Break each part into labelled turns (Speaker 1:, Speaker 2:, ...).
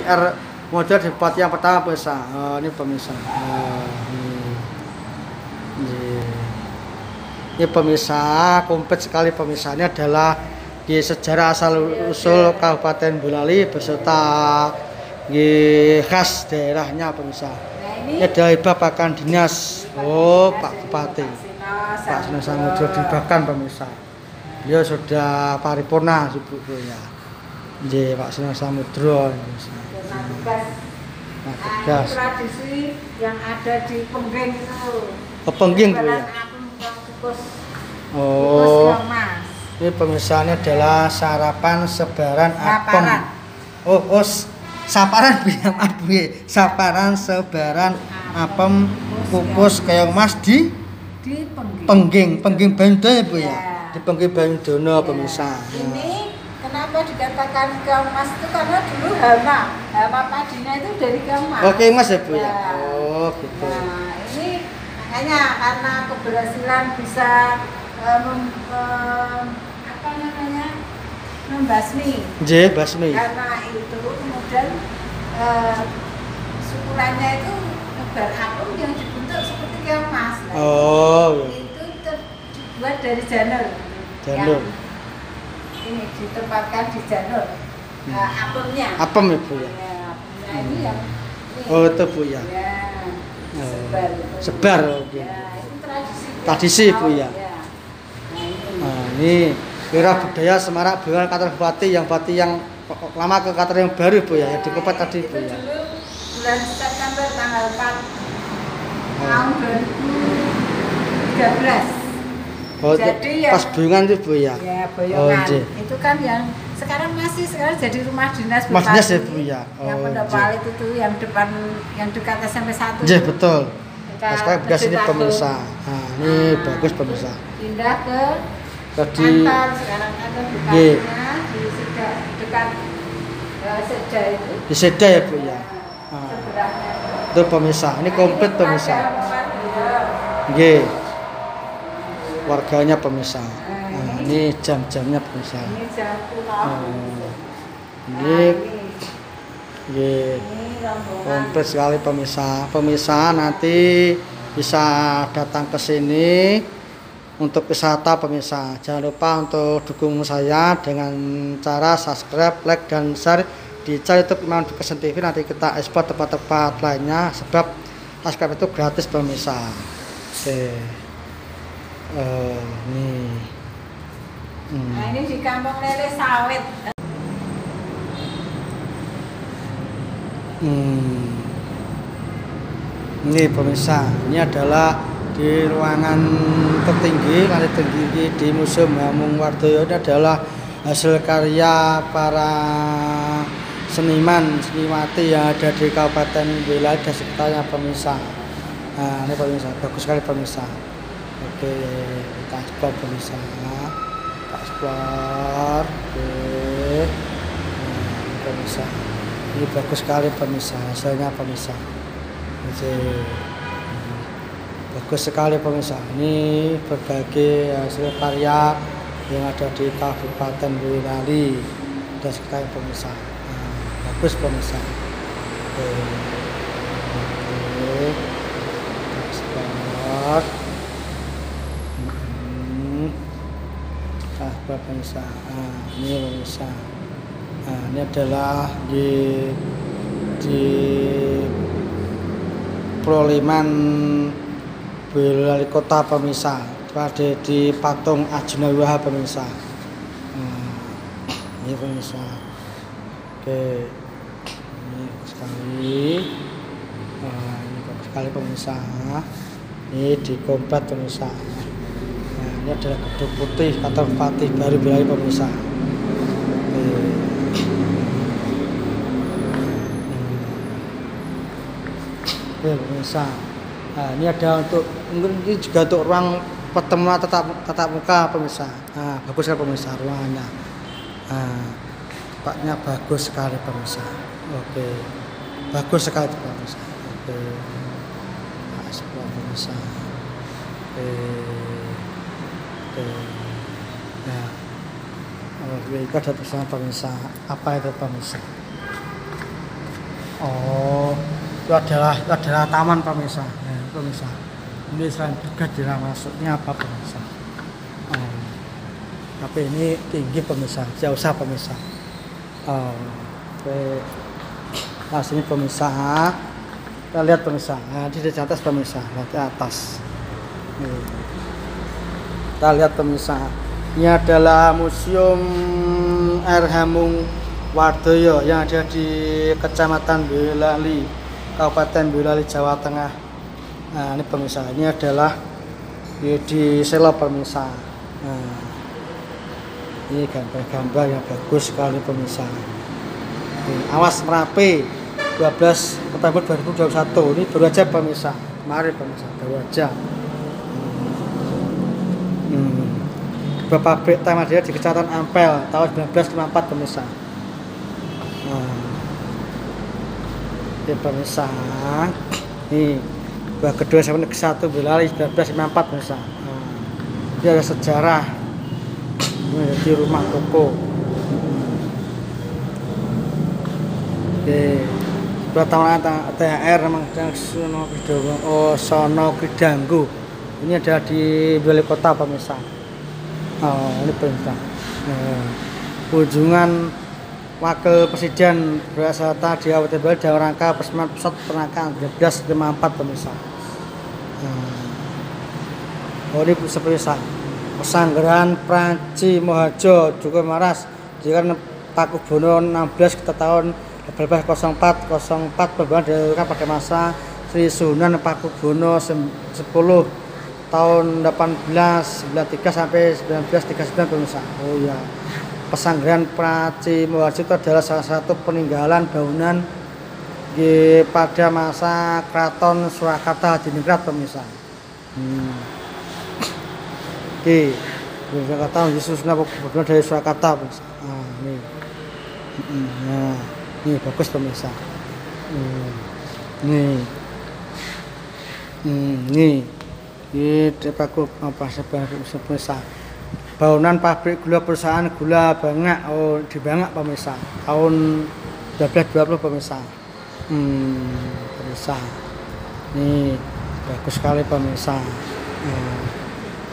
Speaker 1: R model di part yang pertama pemirsa. Ini pemirsa. Ini pemirsa, komplit sekali pemirsa. Ini adalah di sejarah asal usul Kabupaten Boyolali beserta khas daerahnya pemirsa. Ini adalah bapakan dinas. Pak Bupati Pak Seno Samudro dibahkan pemirsa. Beliau sudah paripurna Bu ya. Pak Seno Samudro.
Speaker 2: Nah, tradisi yang ada di Pengging itu.
Speaker 1: Pengging Bu ya. Ini pemirsa, ini adalah sarapan sebaran apem. Saparan Bu ya, maaf Bu ya. Saparan sebaran apem kukus keong mas di Pengging Bandono ya Bu ya. Di Pengging Bandono pemirsa.
Speaker 2: Ini kenapa dikatakan keong mas itu karena dulu hama padinya itu dari keong mas.
Speaker 1: Oke mas ya Bu ya. Gitu.
Speaker 2: Nah, ini makanya karena keberhasilan bisa membasmi.
Speaker 1: Basmi.
Speaker 2: Karena itu kemudian syukurannya itu nebar apem yang dibentuk seperti keong mas. Itu terbuat dari janur.
Speaker 1: Janur.
Speaker 2: Ini ditempatkan di janur. Apemnya.
Speaker 1: Apem ya Bu ya.
Speaker 2: Apemnya ini yang
Speaker 1: itu Bu ya. Sebar.
Speaker 2: Ya, itu
Speaker 1: tradisi Bu ya. Ini wira budaya Semarang Boyolali Kata Bupati yang lama ke Kata yang baru Bu ya, yang dikopet tadi Bu ya.
Speaker 2: Dulu bulan September tanggal 4 tahun 2013. Jadi
Speaker 1: pas Boyongan itu Bu ya.
Speaker 2: Ya, Boyongan. Itu kan yang sekarang jadi rumah dinas Bupati.
Speaker 1: Mas dinas ya Bu ya.
Speaker 2: Yang Pondok Palit itu yang depan yang dekat SMP 1.
Speaker 1: Betul. Sekarang bekas ini pemirsa. Nah, ini bagus pemirsa.
Speaker 2: Pindah ke kantor, sekarang ada bupatinya di dekat Seda itu.
Speaker 1: Di Seda ya Bu ya. Itu pemirsa. Ini komplit pemirsa. Warganya pemirsa. Ini jam-jamnya pemirsa.
Speaker 2: Ini jam pulau.
Speaker 1: Ini komplit sekali pemirsa. Pemirsa nanti bisa datang ke sini untuk wisata pemirsa. Jangan lupa untuk dukung saya dengan cara subscribe, like dan share di channel YouTube Imam Education TV. Nanti kita ekspor tempat-tempat lainnya sebab subscribe itu gratis pemirsa.
Speaker 2: Nah, ini di Kampung Lele Sawit.
Speaker 1: Ini pemirsa, ini adalah di ruangan tertinggi, lantai tinggi di Museum Hamung Wardoyo. Ini adalah hasil karya para seniwati yang ada di Kabupaten Boyolali dan sekitarnya pemirsa. Nah, ini pemirsa, bagus sekali pemirsa. Oke, kita eksplor pemirsa. Kita eksplor. Oke. Ini pemirsa. Ini bagus sekali pemirsa, hasilnya pemirsa. Bagus sekali pemirsa. Ini berbagai hasil karya yang ada di Kabupaten Boyolali dan sekitarnya pemirsa. Bagus pemirsa. Ekspor. Pemirsa. Ini pemirsa. Ini adalah di Proliman Boyolali Kota pemirsa. Ada di patung Arjuna Wiwaha pemirsa. Ini pemirsa. Oke. Ini bagus sekali. Ini bagus sekali pemirsa. Ini di komplit pemirsa. Ini adalah gedung putih kantor Bupati baru Boyolali pemirsa. Pemirsa. Nah, ini ada ini juga untuk ruang pertemuan tatap muka pemirsa. Bagus sekali pemirsa ruangannya. Tempatnya bagus sekali pemirsa. Oke. Bagus sekali pemirsa. Oke. Sebelah pemirsa. Oke. Nah. Itu ada tulisan pemirsa. Apa itu pemirsa? Ini adalah gedung putih kantor Bupati baru Boyolali pemirsa. Nah, ini adalah gedung putih kantor Bupati baru Boyolali pemirsa. Oke. Nah, ini adalah gedung putih kantor Bupati baru Boyolali pemirsa. Oke. Oke. Nah, kita ada pesan pemirsa. Apa itu pemirsa? Oh, itu adalah taman pemirsa. Nah, pemirsa. Ini selain juga tidak masuknya apa pemirsa. Oh, tapi ini tinggi pemirsa, jauh usah pemirsa. Oh, oke. Nah, sini pemirsa. Kita lihat pemirsa. Nah, di atas pemirsa, lihat di atas. Nih. Kita lihat pemirsa. Ini adalah Museum R. Hamung Wardoyo yang ada di Kecamatan Boyolali, Kabupaten Boyolali, Jawa Tengah. Nah, ini pemirsa, ini adalah di Selo pemirsa. Nah, ini gambar-gambar yang bagus sekali pemirsa. Ini, Awas Merapi 12 September 2021. Ini baru aja pemirsa. Mari pemirsa, baru aja. Pabrik Tamadya di Kecamatan Ampel tahun 1954 pemirsa. Ini pemirsa. Ini buah kedua sampai ke satu Boyolali 1954 pemirsa. Ini ada sejarah. Ini di rumah toko. Sebelah taman THR memang Sono Kridanggu. Ini ada di Boyolali Kota pemirsa. Oh, ini pemirsa. Kunjungan Wakil Presiden berwisata di Kabupaten Boyolali dalam rangka peresmian pusat peternakan 1954 pemirsa. Oh, ini pemirsa. Pesanggrahan Pranci Mohajo juga Maras jika Pakubono 16 kita tahun 1804 perubahan dilakukan pada masa Sri Sunan Pakubono 10 tahun 1893 sampai 1939 pemirsa. Oh ya. Pesanggrahan Pranci Mohajo itu adalah salah satu peninggalan bangunan pada masa Keraton Surakarta Hadiningrat pemirsa. Oke. Surakarta Yesus Pakubono dari Surakarta pemirsa. Nih. Nah, ini bagus pemirsa. Nih. Nih. Ini Paku apa pemirsa. Bangunan pabrik gula perusahaan gula Bangak, oh di Bangak pemirsa. Tahun 1220 pemirsa. Pemirsa. Nih, bagus sekali pemirsa.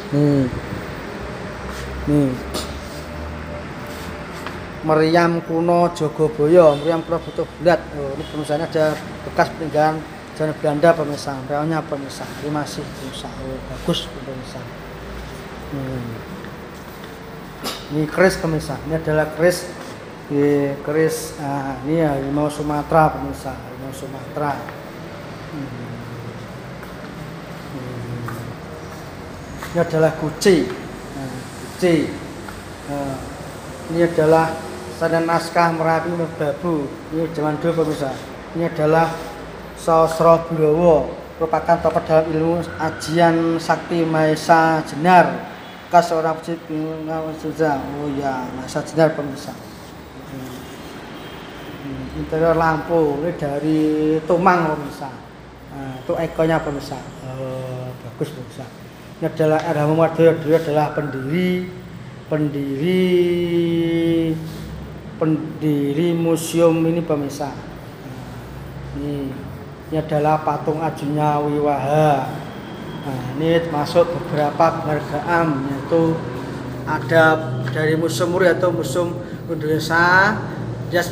Speaker 1: Nih. Meriam kuno Jogoboyo, meriam kuno butuh bulat. Oh, ini pemirsa, ada bekas peninggalan zaman Belanda pemirsa, realnya pemirsa, ini masih pemirsa, oh, bagus pemirsa. Ini keris pemirsa, ini adalah keris, ini ya Harimau Sumatera pemirsa, Harimau Sumatera. Ini adalah guci, ini adalah Sadan Naskah Merapi Merbabu, ini zaman dulu pemirsa. Ini adalah Sosro Burowo, merupakan tokoh dalam ilmu ajian sakti Mahesa Jenar, bekas seorang pecinta. Oh ya, Mahesa Jenar pemirsa. Interior lampu ini dari Tumang pemirsa. Nah, itu ekornya pemirsa. Bagus pemirsa. Ini adalah R. Hamung Wardoyo, dia adalah pendiri museum ini pemirsa. Ini adalah patung Ajunya Wiwaha. Nah, ini termasuk beberapa penghargaan, yaitu ada dari Museum Muri atau Museum Indonesia, Dinas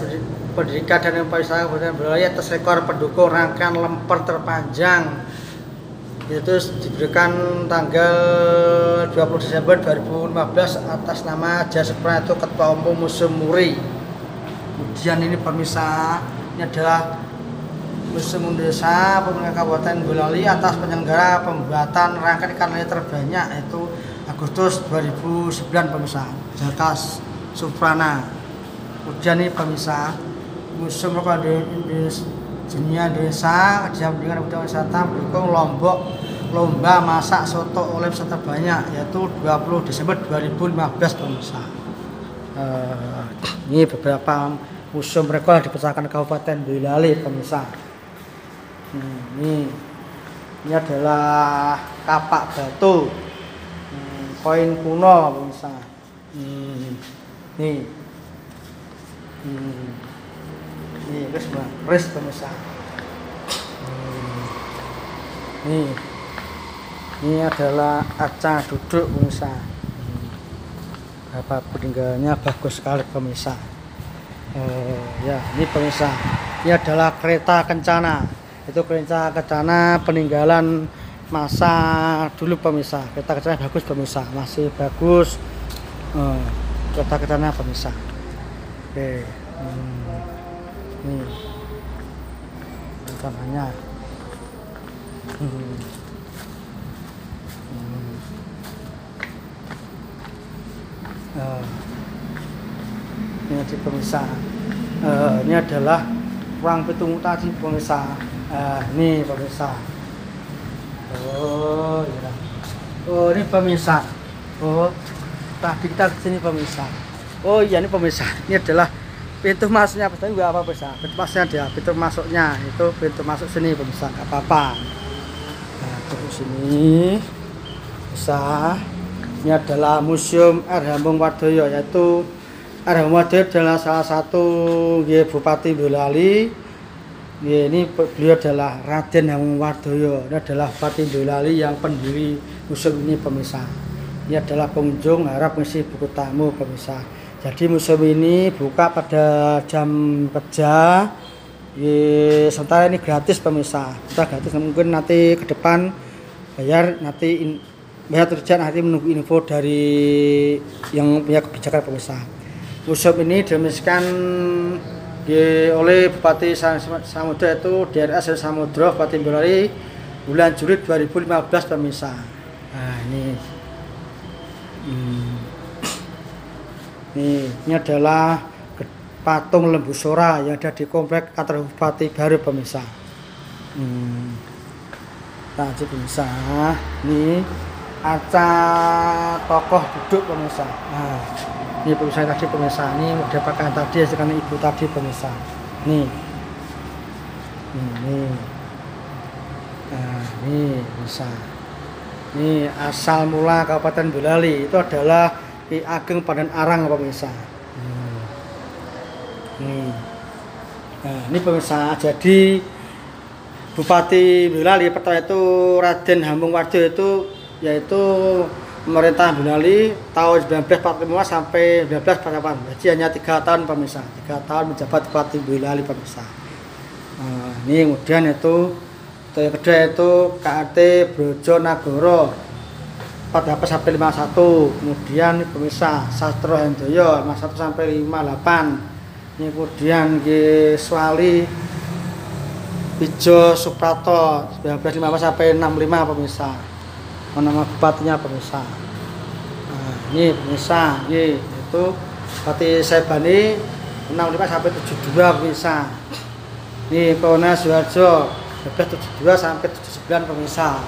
Speaker 1: Pendidikan dan Pariwisata Kabupaten Boyolali atas rekor pendukung rangkaian lemper terpanjang, yaitu diberikan tanggal 20 Desember 2015 atas nama Jasper, itu Ketua Umum Museum Muri. Kemudian ini pemirsa, ini adalah Museum Indonesia pemerintah Kabupaten Boyolali atas penyelenggara pembuatan rangkaian ikan lele terbanyak, yaitu Agustus 2009 pemirsa, Jaka Suprana. Kemudian ini pemirsa, Museum Indonesia kerjasama dengan Budaya Wisata mendukung lomba masak soto oleh peserta terbanyak, yaitu 20 Desember 2015 pemirsa. Ini beberapa museum rekor dipersahkan Kabupaten Boyolali pemirsa. Ini adalah kapak batu, koin kuno pemirsa. Nih, keris pemirsa. Nih, ini adalah arca duduk pemirsa. Apa peninggalannya bagus sekali pemirsa. Ya, ini pemirsa. Ini adalah kereta kencana. Itu kereta kencana peninggalan masa dulu pemirsa. Kereta kencana bagus pemirsa, masih bagus. Kereta kencana pemirsa. Oke. Nih. Kencananya. Ini di pemirsa. Ini adalah ruang pitung tadi pemirsa. Ini pemirsa. Oh iya. Oh ini pemirsa. Oh tadi kita kesini pemirsa. Oh iya ini pemirsa. Ini adalah pintu masuknya. Tapi nggak apa pemirsa. Pintu masuknya dia. Pintu masuknya itu pintu masuk sini pemirsa. Nggak apa-apa. Nah terus sini bisa. Ini adalah Museum R. Hamengwardoyo, yaitu R. Hamengwardoyo adalah salah satu Bupati Boyolali. Ini beliau adalah Raden Hamengwardoyo. Ini adalah Bupati Boyolali yang pendiri museum ini pemirsa. Ini adalah pengunjung harap mengisi buku tamu pemirsa. Jadi museum ini buka pada jam kerja. Sementara ini gratis pemirsa. Kita gratis, mungkin nanti ke depan bayar nanti. Bayar terjadi nanti menunggu info dari yang punya kebijakan pemirsa. Museum ini diresmikan oleh Bupati Samudra, itu DRS Samudra Bupati Boyolali bulan Juli 2015 pemirsa. Nah ini adalah patung Lembu Sora yang ada di komplek kantor Bupati baru pemirsa. Tadi pemirsa, ini arca tokoh duduk pemirsa. Nah, ini pemirsa tadi pemirsa. Ini udah pakai tadi karena ibu tadi pemirsa. Nih, nah, ini pemirsa. Ini asal mula Kabupaten Boyolali itu adalah Ki Ageng Padan Arang pemirsa. Nah, ini pemirsa. Jadi Bupati Boyolali pertama itu Raden Hamengwardoyo itu yaitu pemerintah Boyolali tahun 1945 sampai 1948. Jadi hanya 3 tahun pemirsa. 3 tahun menjabat Bupati Boyolali pemirsa. Ini kemudian itu yang kedua itu KRT Brojonagoro 48 sampai 51. Kemudian pemirsa Sastro Hendoyo 51 sampai 58. Ini kemudian Swali Pijo Suprato 1955 sampai 65 pemirsa. Nama bupatinya pemirsa. Nah, ini pemirsa, ini itu Bupati Saibani 65 sampai 72 pemirsa. Ini Kolonel Suharjo 72 sampai 79 pemirsa.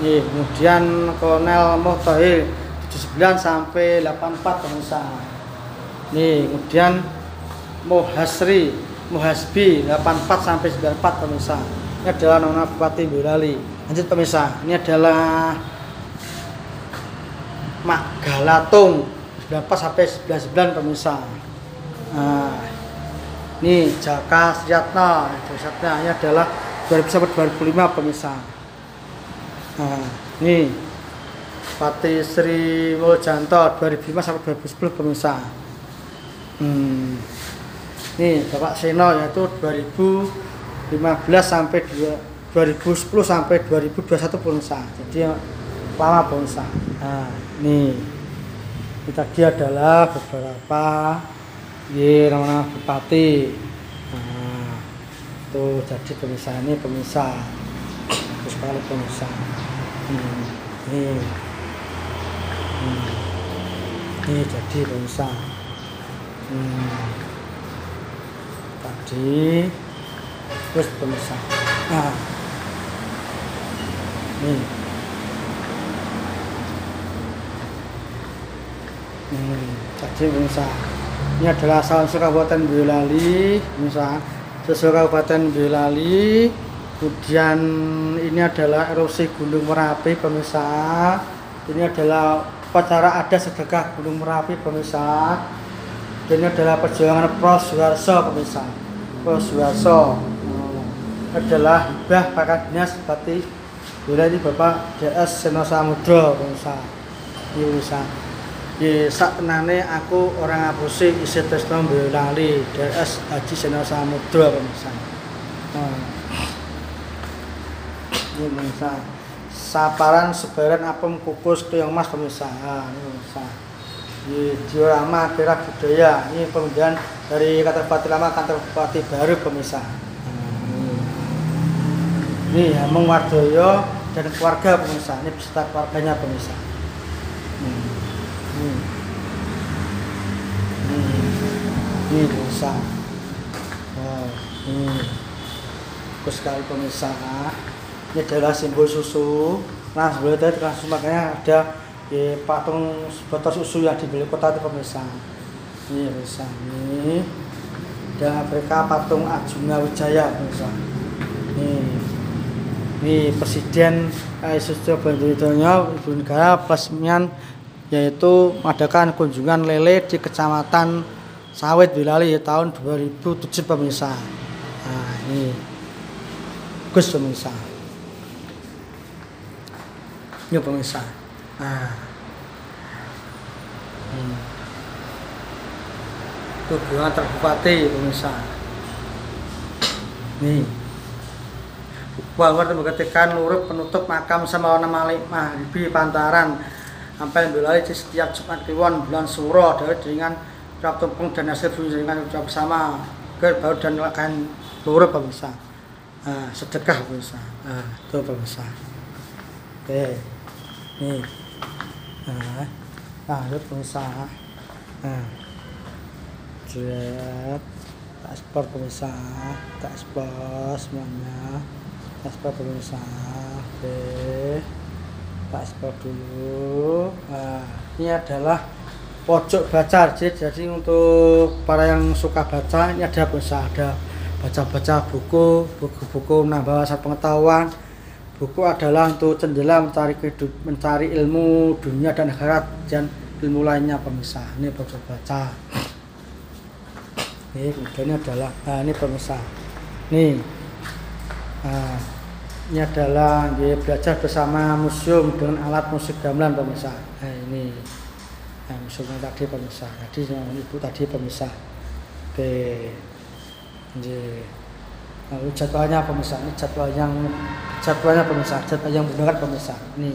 Speaker 1: Ini kemudian Kolonel Muhtahir 79 sampai 84 pemirsa. Ini kemudian Muhasbi 84 sampai 94 pemirsa. Ini adalah nama Bupati Boyolali. Lanjut pemirsa, ini adalah Mak Galatung 94 sampai 99 pemirsa. Nah, ini Jaka Sriyatna, ini adalah 2000 sampai 2005 pemirsa. Nah, ini Pati Sri Muljanto 2005 sampai 2010 pemirsa. Ini Bapak Seno yaitu 2015 sampai 2010 sampai 2021 pemirsa. Jadi lama pemirsa. Nah, ini tadi adalah beberapa nama bupati. Nah, tuh jadi pemirsa ini pemirsa. Terus sekali pemirsa. Ini jadi pemirsa. Tadi terus pemirsa. Nah, jadi pemirsa, ini adalah asal usul Kabupaten Boyolali, pemirsa. Asal Kabupaten Boyolali. Kemudian ini adalah erupsi Gunung Merapi pemirsa. Ini adalah upacara adat sedekah Gunung Merapi pemirsa. Dan ini adalah perjuangan Prof Suharto pemirsa. Suharso adalah hibah Pakar Dinas Bupati Boyolali Bapak DS Seno Samudro pemirsa. Iki pemirsa. Nggih saktenane aku orang ngapusi isih tresno Boyolali DS Haji Seno Samudro pemirsa. Ini pemirsa. Saparan sebaran apem kukus keong mas pemirsa. Ini pemirsa. Di diorama kira budaya ini pemindahan dari kantor bupati lama kantor bupati baru pemirsa. Ini Hameng Wardoyo dan keluarga pemirsa, ini beserta keluarganya pemirsa. Ini pemirsa. Ini bagus sekali pemirsa. Ini adalah simbol susu. Nah sebelum tadi langsung makanya ada di patung botol susu yang dibeli kota itu pemirsa. Ini pemirsa, ini dan mereka patung Arjuna Wijaya pemirsa. Ini Presiden Susilo Bambang Yudhoyono Ibu Negara peresmian yaitu mengadakan kunjungan lele di Kecamatan Sawit Boyolali tahun 2007 pemirsa. Nah ini Gus pemirsa. Ini pemirsa. Kunjungan terbupati pemirsa. Nih. Bahwa mengetikkan urut penutup makam Semawana Malik Mahribi Pantaran Ampel Boyolali di setiap Jumat Kliwon bulan Suro dari dengan ucap tumpeng dan hasil dengan ucap bersama baru dan kain luruh pemirsa. Sedekah pemirsa. Itu pemirsa. Oke. Nih. Itu pemirsa. Lihat ekspor pemirsa, kita ekspor semuanya, ekspor pemirsa. Oke, kita ekspor dulu. Ini adalah pojok baca, jadi untuk para yang suka baca ini ada pemirsa, ada baca-baca buku menambah wawasan pengetahuan. Buku adalah untuk jendela mencari ilmu dunia dan akhirat dan ilmu lainnya pemirsa. Ini pojok baca. Ini adalah ini pemirsa. Nih. Ini adalah belajar bersama museum dengan alat musik gamelan pemirsa. Ini museumnya tadi pemirsa. Tadi ibu tadi pemirsa. Oke. Lalu jadwalnya pemirsa. Ini jadwalnya pemirsa. Jadwal yang benar pemirsa. Ini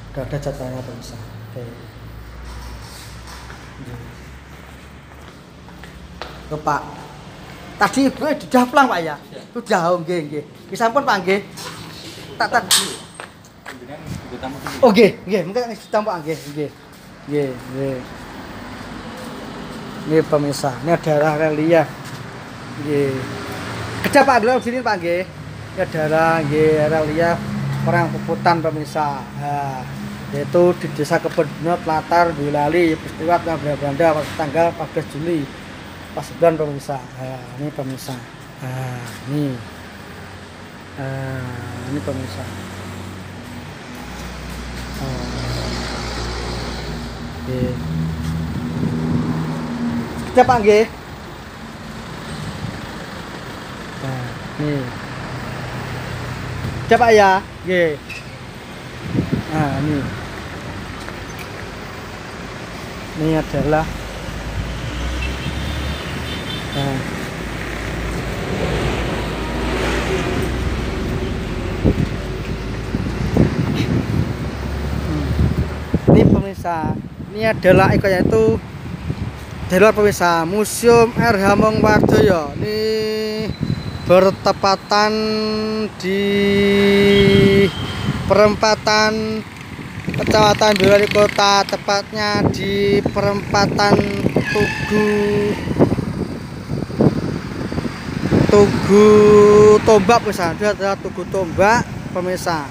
Speaker 1: sudah ada jadwalnya pemirsa. Oke. Pak, tadi ibu sudah pulang Pak ya? Sudah, nggih. Sampun Pak nggih. Tak. Oh nggih, mungkin sudah Pak nggih. Ini pemirsa, ini adalah relief. Nggih. Kerja Pak dulu sini Pak nggih. Ini adalah relief orang Puputan pemirsa. Yaitu di Desa Kebon Tlatar Boyolali, peristiwa Belanda pada tanggal 14 Juli. Pas bulan pemirsa. Ini pemirsa. Ini pemirsa. Kita Pak nggih. Nih. Kita Pak ya, nggih. Ini. Ini adalah ini pemirsa, ini adalah yaitu jalur pemirsa Museum R. Hameng Wardoyo. Ini bertepatan di perempatan Kecamatan Boyolali Kota, tepatnya di perempatan Tugu Tombak pemirsa. Itu adalah Tugu Tombak pemirsa.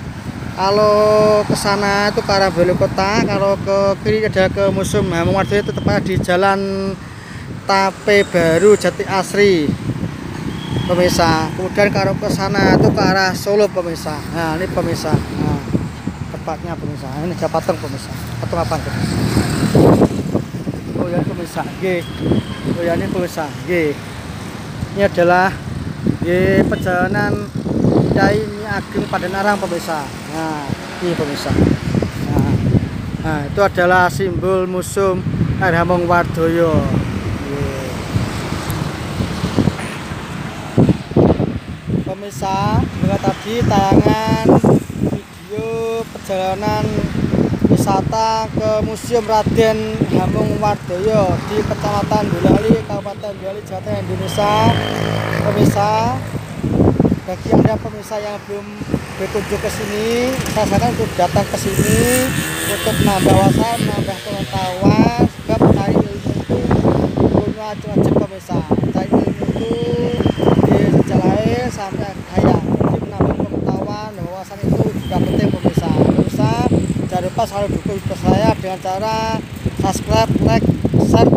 Speaker 1: Kalau ke sana itu ke arah Boyolali Kota, kalau ke kiri ada ke Museum Hameng Wardoyo, itu tepatnya di Jalan Tape Baru Jati Asri pemirsa. Kemudian kalau ke sana itu ke arah Solo pemirsa. Nah, ini pemirsa. Nah, tepatnya pemirsa. Ini ada patung pemirsa. Patung apa pemirsa? Oh ya pemirsa. G. Oh ya ini pemirsa. G. Ini adalah perjalanan Kyai Nyi Ageng Padanarang pemirsa. Nah, ini pemirsa. Nah, itu adalah simbol museum Air Hamengwardoyo. Pemirsa, juga tadi tayangan video perjalanan wisata ke Museum Raden Hamengwardoyo di Kecamatan Bulali, Kabupaten Bulali, Jawa Tengah, Indonesia. Pemirsa, bagi Anda pemirsa yang belum berkunjung ke sini, saya sarankan untuk datang ke sini untuk menambah wawasan, menambah pengetahuan, sebab mencari ilmu itu punya wajib pemirsa. Mencari ilmu itu di sejalai sampai kaya. Jadi menambah pengetahuan dan wawasan itu juga penting pemirsa. Pemirsa, jangan lupa selalu dukung video saya dengan cara subscribe, like, share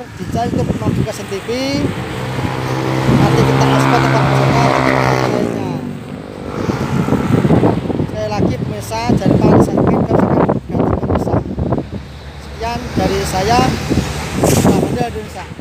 Speaker 1: di channel YouTube Notifikasi TV. Nanti kita ekspor tempat wisata lainnya. Sekali lagi pemirsa, jangan lupa subscribe pemirsa. Sekian dari saya, Selamat Indonesia.